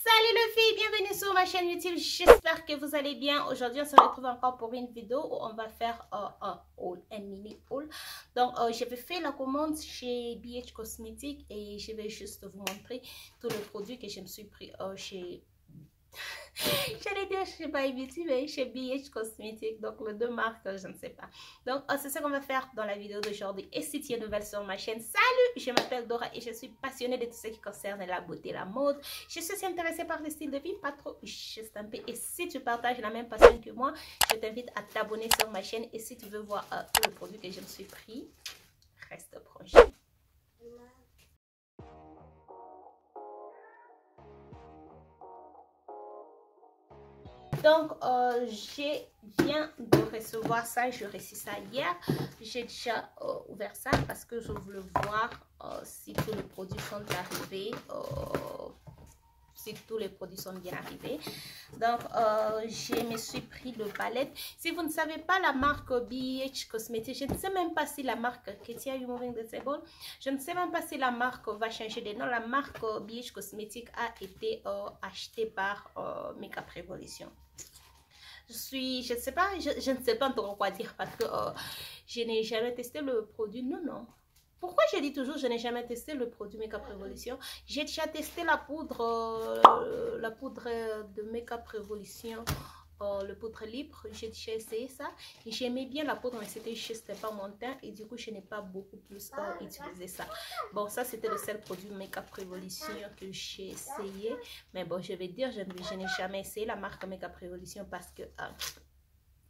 Salut les filles, bienvenue sur ma chaîne YouTube, j'espère que vous allez bien. Aujourd'hui on se retrouve encore pour une vidéo où on va faire un mini haul. Donc j'avais fait la commande chez BH Cosmetics et je vais juste vous montrer tous les produits que je me suis pris chez... J'allais dire chez By Beauty, mais chez BH Cosmetics, donc les deux marques, je ne sais pas. Donc, c'est ce qu'on va faire dans la vidéo d'aujourd'hui. Et si tu es nouvelle sur ma chaîne, salut, je m'appelle Dora et je suis passionnée de tout ce qui concerne la beauté, la mode. Je suis intéressée par le style de vie, pas trop, juste un peu. Et si tu partages la même passion que moi, je t'invite à t'abonner sur ma chaîne. Et si tu veux voir tous les produits que je me suis pris, reste branché. Donc, je viens de recevoir ça, je reçu ça hier. J'ai déjà ouvert ça parce que je voulais voir si tous les produits sont arrivés, si tous les produits sont bien arrivés. Donc, je me suis pris le palette. Si vous ne savez pas la marque BH Cosmetics, je ne sais même pas si la marque Ketia Moving the Table, je ne sais même pas si la marque va changer de nom. La marque BH Cosmetics a été achetée par Makeup Revolution. Je ne sais pas, je ne sais pas encore quoi dire parce que je n'ai jamais testé le produit. Non. Pourquoi je dis toujours je n'ai jamais testé le produit Makeup Revolution? J'ai déjà testé la poudre de Makeup Revolution, le poudre libre. J'ai déjà essayé ça et j'aimais bien la poudre, mais c'était juste pas mon teint et du coup je n'ai pas beaucoup plus utilisé ça. Bon, ça c'était le seul produit Makeup Revolution que j'ai essayé, mais bon, je vais dire je n'ai jamais essayé la marque Makeup Revolution parce que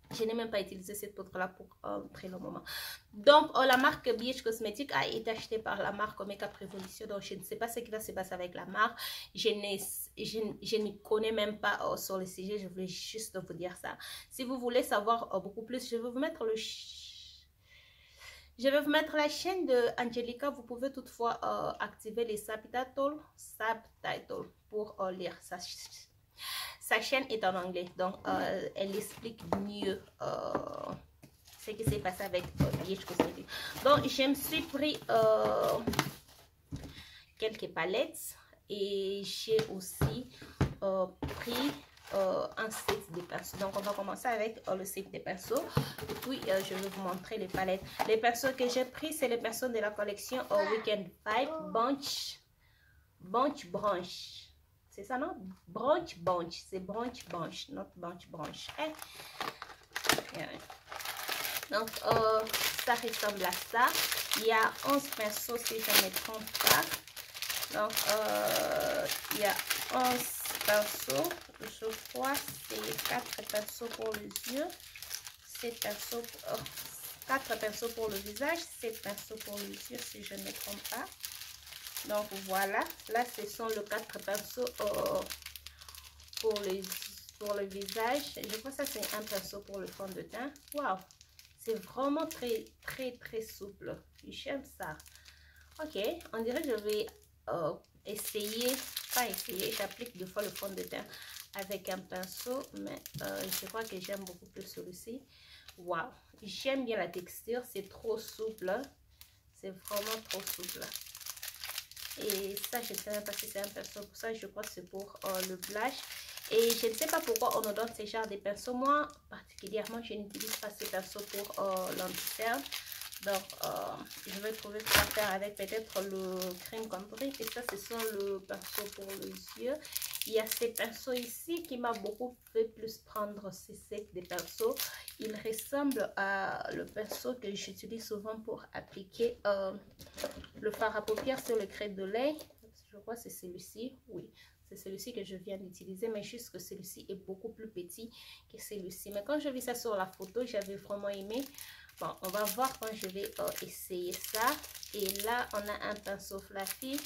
je n'ai même pas utilisé cette poudre-là pour un très long moment. Donc, la marque BH Cosmetics a été achetée par la marque Makeup Revolution. Donc, je ne sais pas ce qui va se passer avec la marque. Je ne connais même pas sur le sujet. Je voulais juste vous dire ça. Si vous voulez savoir beaucoup plus, je vais vous mettre la chaîne de Angelica. Vous pouvez toutefois activer les subtitles pour lire ça. Sa chaîne est en anglais, donc elle explique mieux ce qui s'est passé avec BH Cosmetics. Donc, je me suis pris quelques palettes et j'ai aussi pris un set de pinceaux. Donc, on va commencer avec le set de pinceaux. Et puis, je vais vous montrer les palettes. Les pinceaux que j'ai pris, c'est les pinceaux de la collection Weekend Vibe Bunch Branch. C'est ça, non? Branch. C'est branch, not branch. Eh? Yeah. Donc, ça ressemble à ça. Il y a 11 pinceaux, si je ne me trompe pas. Donc, il y a 11 pinceaux. Je crois que c'est 4 pinceaux pour les yeux. 4 pinceaux pour le visage. 7 pinceaux pour les yeux, si je ne me trompe pas. Donc voilà, là ce sont les 4 pinceaux pour le visage. Je crois que ça c'est un pinceau pour le fond de teint. Waouh, c'est vraiment très souple. J'aime ça. Ok, on dirait que je vais j'applique 2 fois le fond de teint avec un pinceau, mais je crois que j'aime beaucoup plus celui-ci. Waouh, j'aime bien la texture, c'est trop souple. C'est vraiment trop souple. Et ça, je ne sais même pas si c'est un pinceau. Pour ça, je crois que c'est pour le blush. Et je ne sais pas pourquoi on nous donne ces genres de pinceaux. Moi, particulièrement, je n'utilise pas ces pinceaux pour l'anti-cerne. Donc, je vais trouver quoi faire avec peut-être le crème contour. Et ça, ce sont le pinceau pour les yeux. Il y a ces pinceaux ici qui m'a beaucoup fait plus prendre ces sets de pinceaux. Il ressemble à le pinceau que j'utilise souvent pour appliquer le fard à paupières sur le crête de l'œil. Je crois que c'est celui-ci. Oui, c'est celui-ci que je viens d'utiliser, mais juste que celui-ci est beaucoup plus petit que celui-ci. Mais quand je vis ça sur la photo, j'avais vraiment aimé. Bon, on va voir quand je vais essayer ça. Et là, on a un pinceau fluffy.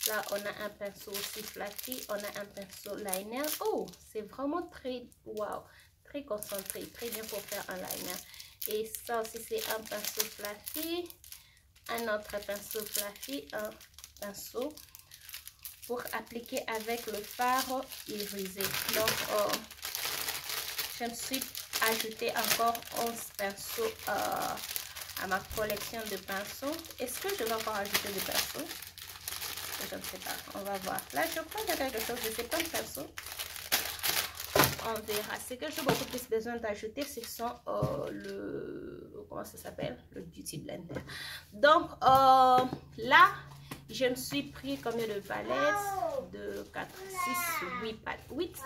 Là, on a un pinceau aussi fluffy. On a un pinceau liner. Oh, c'est vraiment très, wow, très concentré. Très bien pour faire un liner. Et ça aussi, c'est un pinceau fluffy. Un autre pinceau fluffy. Un pinceau pour appliquer avec le fard irisé. Donc, je me suis ajouté encore 11 pinceaux à ma collection de pinceaux. Est-ce que je vais encore ajouter des pinceaux? Je ne sais pas, on va voir. Là, je crois qu'il y a quelque chose, je ne sais pas, de pinceau. on verra. Ce que j'ai beaucoup plus besoin d'ajouter, ce sont le... Comment ça s'appelle? Le Beauty Blender. Donc, là, je me suis pris combien de palettes? 2, 4, 6, 8 palettes. 8.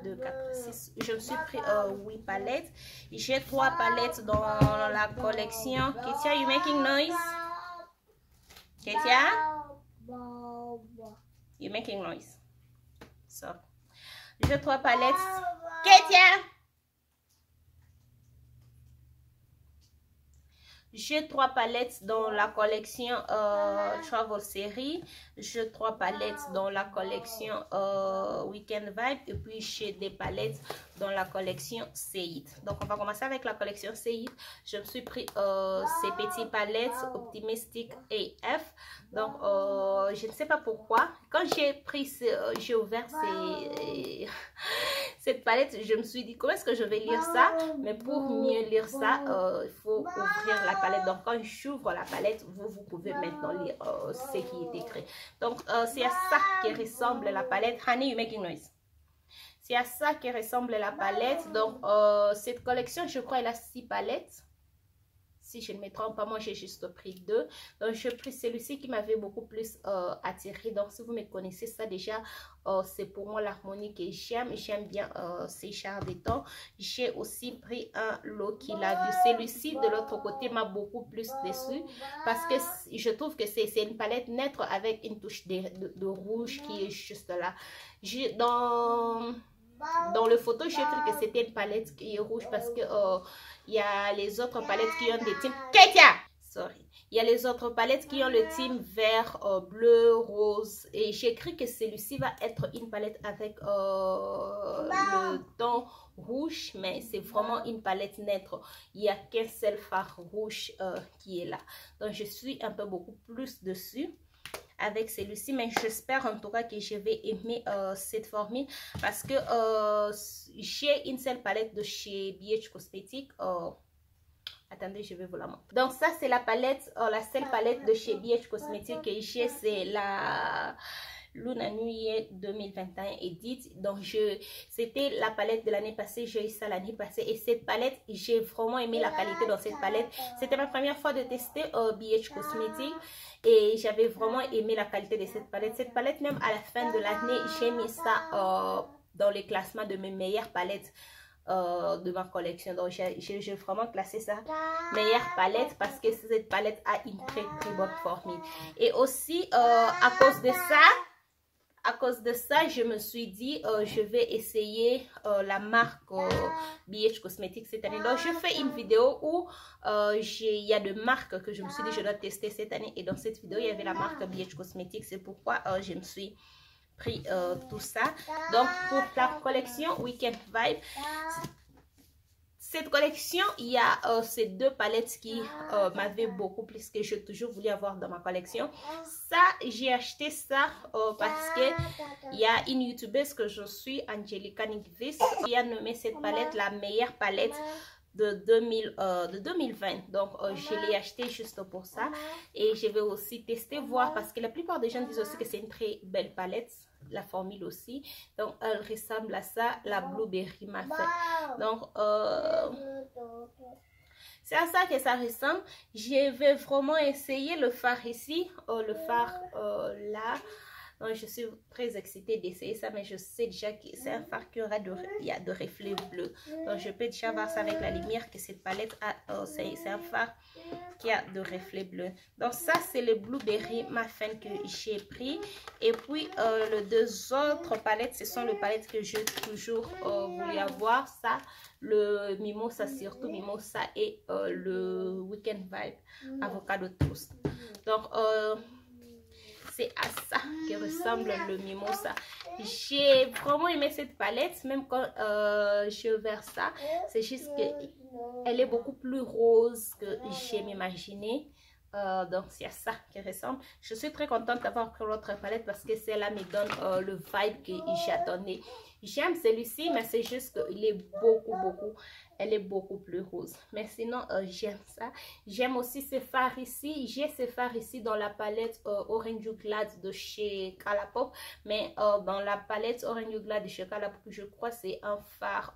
2, 4, 6. Je me suis pris 8 palettes. J'ai 3 palettes dans la collection. Ketia, you making noise? Ketia? You making noise. So, j'ai 3 palettes. Ketia! J'ai 3 palettes dans la collection Travel Series. J'ai 3 palettes dans la collection Weekend Vibe. Et puis j'ai des palettes dans la collection Seid. Donc on va commencer avec la collection Seid. Je me suis pris ces petites palettes Optimistic AF. Donc je ne sais pas pourquoi. Quand j'ai pris, j'ai ouvert cette palette, je me suis dit comment est-ce que je vais lire ça. Mais pour mieux lire ça, il faut ouvrir la palette. Donc quand j'ouvre la palette, vous pouvez maintenant lire ce qui est écrit. Donc c'est à ça qui ressemble la palette. Honey, you making noise. C'est à ça qui ressemble la palette. Donc cette collection, je crois, elle a 6 palettes. Si je ne me trompe pas, moi j'ai juste pris 2. Donc j'ai pris celui-ci qui m'avait beaucoup plus attiré. Donc si vous me connaissez ça déjà, c'est pour moi l'harmonie que j'aime. J'aime bien ces chars de temps. J'ai aussi pris un Loki Love You. Celui-ci de l'autre côté m'a beaucoup plus déçu. Parce que je trouve que c'est une palette neutre avec une touche de rouge qui est juste là. Dans le photo, j'ai cru que c'était une palette qui est rouge parce que il y a les autres palettes qui ont des teintes. Ketia! Sorry. Il y a les autres palettes qui ont le thème vert, bleu, rose. Et j'ai cru que celui-ci va être une palette avec le ton rouge. Mais c'est vraiment une palette neutre. Il n'y a qu'un seul phare rouge qui est là. Donc je suis un peu beaucoup plus dessus avec celui-ci, mais j'espère en tout cas que je vais aimer cette formule parce que j'ai une seule palette de chez BH Cosmetics. Attendez, je vais vous la montrer. Donc ça c'est la palette, la seule palette de chez BH Cosmetics que j'ai, c'est la Luna Nuit 2021 Edit. Donc c'était la palette de l'année passée, j'ai eu ça l'année passée et cette palette, j'ai vraiment aimé la qualité dans cette palette. C'était ma première fois de tester BH Cosmetics et j'avais vraiment aimé la qualité de cette palette. Cette palette, même à la fin de l'année, j'ai mis ça dans les classements de mes meilleures palettes de ma collection. Donc j'ai vraiment classé ça meilleure palette parce que cette palette a une très bonne formule. Et aussi à cause de ça, je me suis dit, je vais essayer la marque BH Cosmetics cette année. Donc, je fais une vidéo où il y a deux marques que je me suis dit, je dois tester cette année. Et dans cette vidéo, il y avait la marque BH Cosmetics. C'est pourquoi je me suis pris tout ça. Donc, pour la collection Weekend Vibe, cette collection, il y a ces deux palettes qui m'avaient beaucoup plus, que j'ai toujours voulu avoir dans ma collection. Ça, j'ai acheté ça parce que il y a une youtubeuse que je suis, Angelica Nickvis, qui a nommé cette palette la meilleure palette de 2020. Donc je l'ai acheté juste pour ça et je vais aussi tester, voir, parce que la plupart des gens disent aussi que c'est une très belle palette, la formule aussi. Donc elle ressemble à ça, la Blueberry Muffin. Donc c'est à ça que ça ressemble. Je vais vraiment essayer le phare ici, le phare là. Donc je suis très excitée d'essayer ça, mais je sais déjà que c'est un phare qui aura il y a de reflets bleus. Donc je peux déjà voir ça avec la lumière que cette palette a, c'est un phare qui a de reflets bleus. Donc ça c'est le Blueberry Muffin que j'ai pris. Et puis les deux autres palettes, ce sont les palettes que j'ai toujours voulu avoir. Ça, le Mimosa, surtout Mimosa, et le Weekend Vibe Avocado Toast. Donc c'est à ça que ressemble le Mimosa. J'ai vraiment aimé cette palette, même quand j'ai ouvert ça. C'est juste qu'elle est beaucoup plus rose que j'ai imaginé. Donc, c'est à ça qui ressemble. Je suis très contente d'avoir pris l'autre palette parce que celle-là me donne le vibe que j'attendais. J'aime celui-ci, mais c'est juste qu'il est elle est beaucoup plus rose. Mais sinon, j'aime ça. J'aime aussi ces fards ici. J'ai ces fards ici dans la palette Orange Glad de chez Colourpop. Mais dans la palette Orange Glad de chez Colourpop, je crois c'est un fard...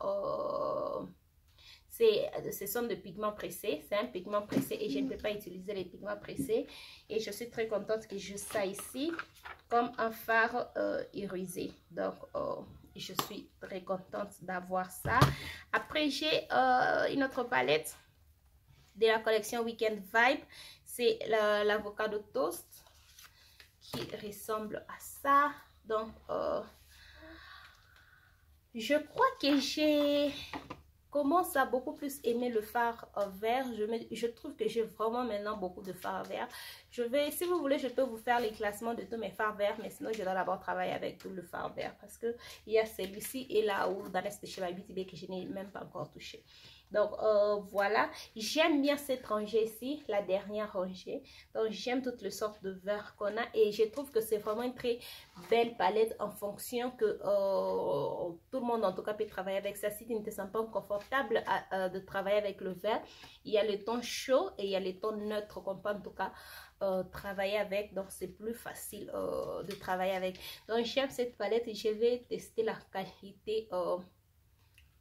ce sont des pigments pressés, c'est un pigment pressé et je ne peux pas utiliser les pigments pressés. Et je suis très contente que j'ai ça ici comme un fard irisé. Donc, je suis très contente d'avoir ça. Après, j'ai une autre palette de la collection Weekend Vibe. C'est l'avocado toast qui ressemble à ça. Donc, je crois que j'ai... commence à beaucoup plus aimer le fard vert. Je trouve que j'ai vraiment maintenant beaucoup de fards verts. Si vous voulez, je peux vous faire les classements de tous mes fards verts, mais sinon je dois d'abord travailler avec tout le fard vert parce que il y a celui-ci et là-haut dans l'est de chez ma Beauty Bay que je n'ai même pas encore touché. Donc voilà, j'aime bien cette rangée ici, la dernière rangée. Donc j'aime toutes les sortes de verts qu'on a et je trouve que c'est vraiment une très belle palette en fonction que tout le monde en tout cas peut travailler avec ça. Si tu ne te sens pas confortable de travailler avec le vert, il y a les tons chauds et il y a les tons neutres qu'on peut en tout cas travailler avec, donc c'est plus facile de travailler avec. Donc j'aime cette palette et je vais tester la qualité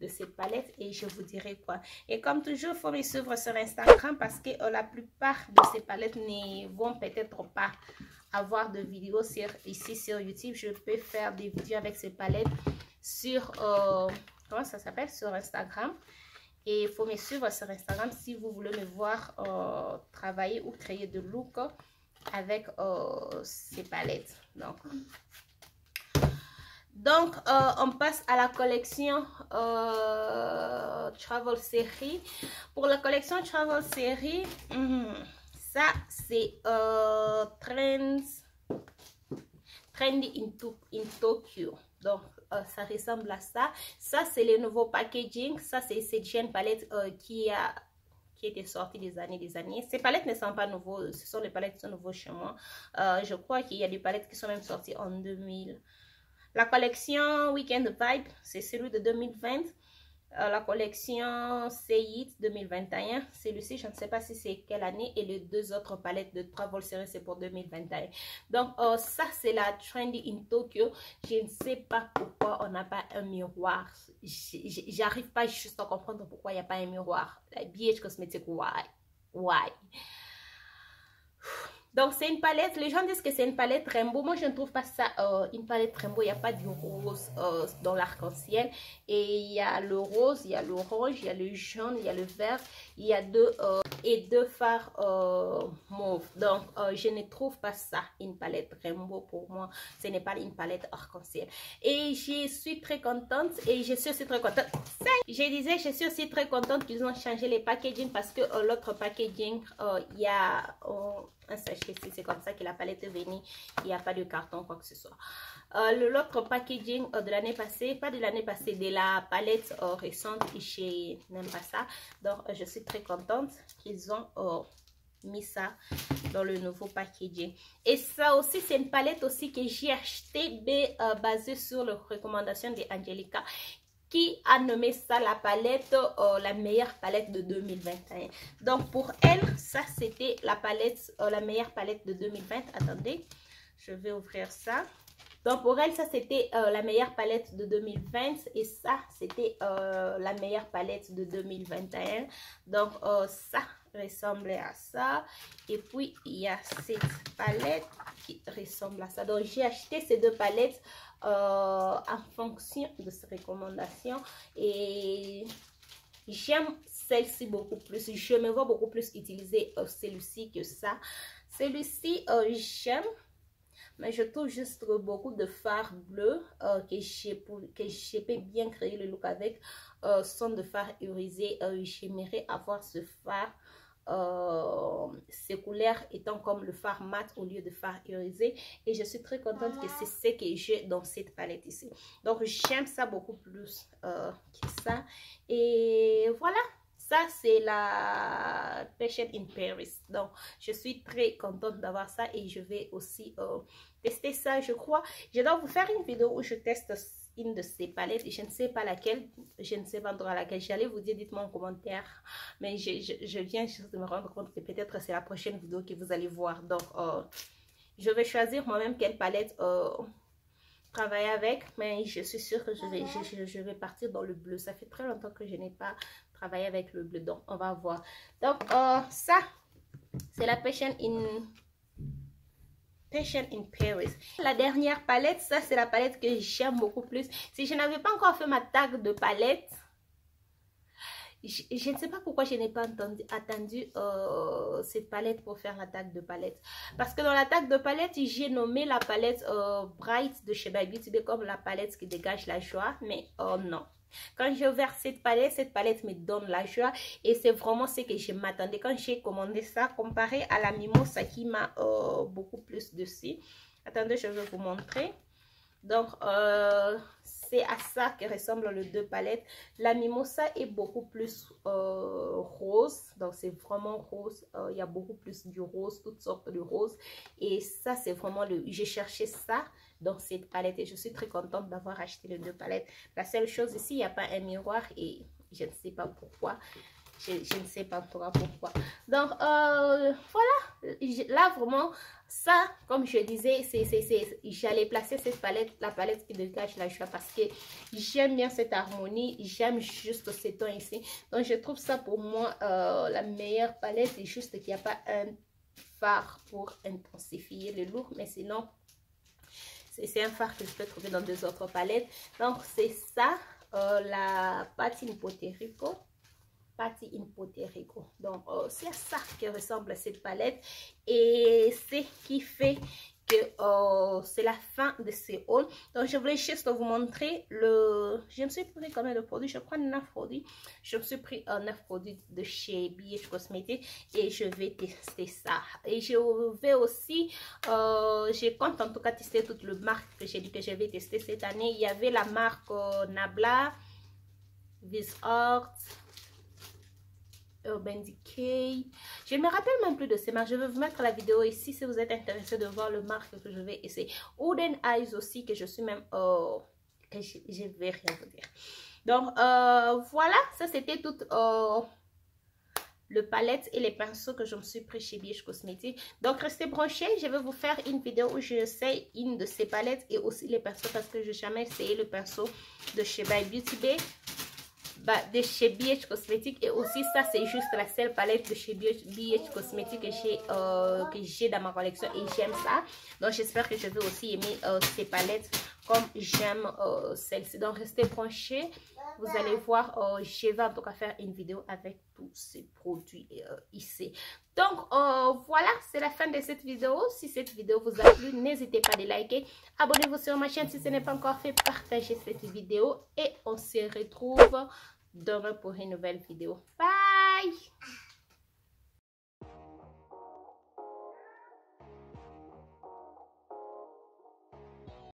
de cette palette et je vous dirai quoi. Et comme toujours, il faut me suivre sur Instagram parce que la plupart de ces palettes ne vont peut-être pas avoir de vidéos ici sur YouTube. Je peux faire des vidéos avec ces palettes sur, comment ça s'appelle, sur Instagram. Et il faut me suivre sur Instagram si vous voulez me voir travailler ou créer de look avec ces palettes. Donc, on passe à la collection Travel Series. Pour la collection Travel Series, ça c'est Trendy in Tokyo. Donc, ça ressemble à ça. Ça, c'est le nouveau packaging. Ça, c'est cette chaîne palette qui était sortie des années. Ces palettes ne sont pas nouveaux. Ce sont les palettes qui sont nouveaux chez moi. Je crois qu'il y a des palettes qui sont même sorties en 2000. La collection Weekend Vibe, c'est celui de 2020. La collection Say 2021. Celui-ci, je ne sais pas si c'est quelle année. Et les deux autres palettes de Travel Series, c'est pour 2021. Donc, ça, c'est la Trendy in Tokyo. Je ne sais pas pourquoi on n'a pas un miroir. J'arrive pas juste à comprendre pourquoi il n'y a pas un miroir. La BH Cosmetics, why? Donc, c'est une palette, les gens disent que c'est une palette rainbow. Moi, je ne trouve pas ça une palette rainbow. Il n'y a pas du rose dans l'arc-en-ciel. Et il y a le rose, il y a l'orange, il y a le jaune, il y a le vert. Il y a deux fards mauve. Donc, je ne trouve pas ça une palette rainbow pour moi. Ce n'est pas une palette arc-en-ciel. Et je suis très contente. Et je suis aussi très contente. Je disais, je suis aussi très contente qu'ils ont changé les packaging parce que l'autre packaging, il y a... un sachet, c'est comme ça que la palette est venue. Il n'y a pas de carton, quoi que ce soit. L'autre packaging de l'année passée, pas de l'année passée, de la palette récente, je n'aime pas ça. Donc, je suis très contente qu'ils ont mis ça dans le nouveau packaging. Et ça aussi, c'est une palette aussi que j'ai acheté basée sur les recommandations d'Angelica, qui a nommé ça la palette, la meilleure palette de 2021. Donc pour elle, ça c'était la palette, la meilleure palette de 2020. Attendez, je vais ouvrir ça. Donc pour elle, ça c'était la meilleure palette de 2020 et ça c'était la meilleure palette de 2021. Donc ça ressemblait à ça. Et puis il y a cette palette qui ressemble à ça. Donc j'ai acheté ces deux palettes en fonction de ces recommandations et j'aime celle-ci beaucoup plus. Je me vois beaucoup plus utiliser celui-ci que ça. Celui-ci j'aime, mais je trouve juste beaucoup de fards bleus que je peux bien créer le look avec. Sont de fards irisés. J'aimerais avoir ce fard séculaire étant comme le fard mat au lieu de fard irisé, et je suis très contente que c'est ce que j'ai dans cette palette ici. Donc j'aime ça beaucoup plus que ça, et voilà, ça c'est la Passion in Paris. Donc je suis très contente d'avoir ça et je vais aussi tester ça. Je crois je dois vous faire une vidéo où je teste une de ces palettes, je ne sais pas laquelle, je ne sais pas encore laquelle. J'allais vous dire, dites-moi en commentaire, mais je viens juste de me rendre compte que peut-être c'est la prochaine vidéo que vous allez voir. Donc je vais choisir moi-même quelle palette travailler avec, mais je suis sûre que je vais partir dans le bleu. Ça fait très longtemps que je n'ai pas travaillé avec le bleu, donc on va voir. Donc ça c'est la Passion in Paris. La dernière palette, ça c'est la palette que j'aime beaucoup plus. Si je n'avais pas encore fait ma tag de palette, je ne sais pas pourquoi je n'ai pas attendu cette palette pour faire la tag de palette. Parce que dans la tag de palette, j'ai nommé la palette Bright de chez By Beauty Bay comme la palette qui dégage la joie. Mais non. Quand j'ai ouvert cette palette me donne la joie. Et c'est vraiment ce que je m'attendais quand j'ai commandé ça. Comparé à la Mimosa qui m'a beaucoup plus dessus. Attendez, je vais vous montrer. Donc, c'est à ça que ressemblent les deux palettes. La Mimosa est beaucoup plus rose. Donc, c'est vraiment rose. Il y a beaucoup plus du rose, toutes sortes de roses. Et ça, c'est vraiment j'ai cherché ça dans cette palette. Et je suis très contente d'avoir acheté les deux palettes. La seule chose ici, il n'y a pas un miroir et je ne sais pas pourquoi. Je ne sais pas pourquoi. Donc, voilà. Là, vraiment, ça, comme je disais, j'allais placer cette palette, la palette qui dégage la joie parce que j'aime bien cette harmonie. J'aime juste ces tons ici. Donc, je trouve ça pour moi la meilleure palette. C'est juste qu'il n'y a pas un fard pour intensifier le look. Mais sinon, c'est un fard que je peux trouver dans deux autres palettes. Donc, c'est ça, la Patty in Puerto Rico. Patty in Puerto Rico. Donc, c'est à ça que ressemble cette palette. Et c'est ce qui fait que c'est la fin de ce haul. Donc, je voulais juste vous montrer le... Je me suis pris combien de produits? Je crois 9 produits. Je me suis pris 9 produits de chez BH Cosmetics et je vais tester ça. Et je vais aussi... je compte en tout cas tester toutes les marques que j'ai dit que je vais tester cette année. Il y avait la marque Nabla, Vizart, Urban Decay. Je ne me rappelle même plus de ces marques. Je vais vous mettre la vidéo ici si vous êtes intéressé de voir le marque que je vais essayer. Wooden Eyes aussi que je suis même... que je vais rien vous dire. Donc voilà, ça c'était tout le palette et les pinceaux que je me suis pris chez BH Cosmetics. Donc restez branchés, je vais vous faire une vidéo où j'essaie une de ces palettes et aussi les pinceaux parce que je n'ai jamais essayé le pinceau de chez By Beauty Bay. De chez BH Cosmetics et aussi ça c'est juste la seule palette de chez BH Cosmetics que j'ai dans ma collection et j'aime ça. Donc j'espère que je vais aussi aimer ces palettes comme j'aime celle-ci. Donc restez branchés, vous allez voir, je vais en tout cas faire une vidéo avec tous ces produits ici. Donc voilà, c'est la fin de cette vidéo. Si cette vidéo vous a plu, n'hésitez pas à liker, abonnez-vous sur ma chaîne si ce n'est pas encore fait, partagez cette vidéo et on se retrouve demain pour une nouvelle vidéo. Bye!